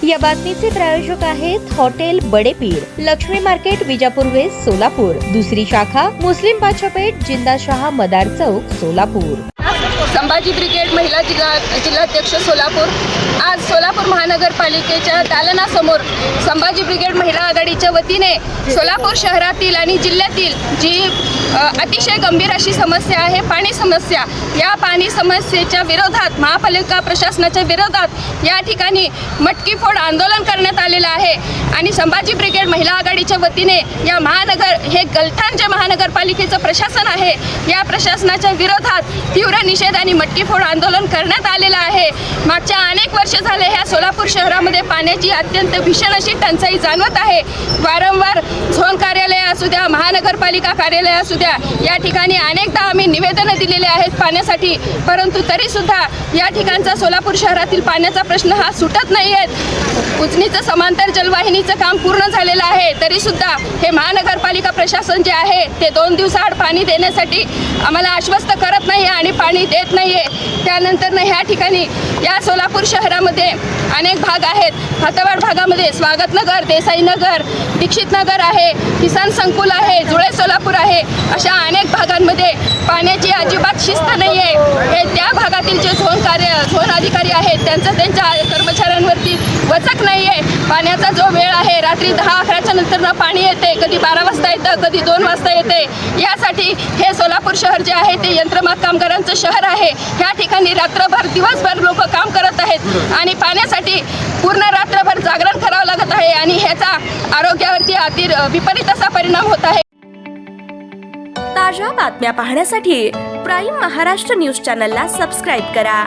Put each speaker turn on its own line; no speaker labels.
या बातमीचे प्रायोजक आहेत hotel Badepir, Laxmi market, Vijapur west, Solapur. दुसरी शाखा मुस्लिम बादशाहपेठ, जिंदाशाह मदार चौक, सोलापूर।
संभाजी ब्रिगेड महिला जिल्हाध्यक्ष सोलापूर। आज सोलापूर महानगरपालिकेच्या दालनासमोर संभाजी ब्रिगेड महिला आघाडीच्या वतीने सोलापूर शहरातील आणि जिल्ह्यातील जी अतिशय गंभीर अशी समस्या आहे, पाणी समस्या, या पाणी समस्येच्या विरोधात महापालिका प्रशासनाच्या विरोधात या ठिकाणी मटकी फोड आंदोलन करण्यात आलेलं आहे। आणि संभाजी ब्रिगेड महिला आघाडीच्या वतीने या हे गलथान जे महानगरपालिकेचं प्रशासन आहे, या प्रशासनाच्या विरोधात तीव्र निषेध आणि मटकी फोड आंदोलन करण्यात आलेलं आहे। मागच्या अनेक वर्ष झाले ह्या सोलापूर शहरामध्ये पाण्याची अत्यंत भीषण अशी टंचाई जाणवत आहे। वारंवार झोन कार्यालय असू द्या, महानगरपालिका कार्यालय असू द्या, या ठिकाणी अनेकदा आम्ही निवेदनं दिलेले आहेत पाण्यासाठी, परंतु तरीसुद्धा या ठिकाणचा सोलापूर शहरातील पाण्याचा प्रश्न हा सुटत नाही आहे। उजनीचं समांतर जलवाहिनीचं काम पूर्ण झालेलं आहे, तरीसुद्धा हे महानगरपालिका प्रशासन जे आहे ते 2 दिवसाआड पाणी देण्यासाठी आम्हाला आश्वस्त करत नाही आणि पाणी देत नाही आहे। त्यानंतर ह्या ठिकाणी या सोलापूर शहरामध्ये अनेक भाग आहेत। हातवाड भागामध्ये स्वागतनगर, देसाईनगर, दीक्षितनगर आहे, किसान संकुल आहे, जुळे सोलापूर आहे, अशा अनेक भागांमध्ये पाण्याची अजिबात शिस्त नाही आहे। हे त्या भागातील जे झोन अधिकारी आहेत त्यांच्या कर्मचाऱ्यांवरती वचक नाही आहे। पाण्याचा जो वेळ आहे, रात्री 10-11च्या नंतर पाणी येते, कधी 12 वाजता येतं, कधी 2 वाजता येते। यासाठी हे सोलापूर शहर जे आहे ते यंत्रमाग कामगारांचं शहर आहे। या ठिकाणी रात्रभर दिवसभर लोक काम करत आहेत आणि पाण्यासाठी पूर्ण रात्रभर जागरण करावं लागत आहे आणि ह्याचा आरोग्यावरती विपरीत असा परिणाम होत आहे।
ताज्या बातम्या पाहण्यासाठी प्राईम महाराष्ट्र न्यूज चॅनलला सबस्क्राईब करा।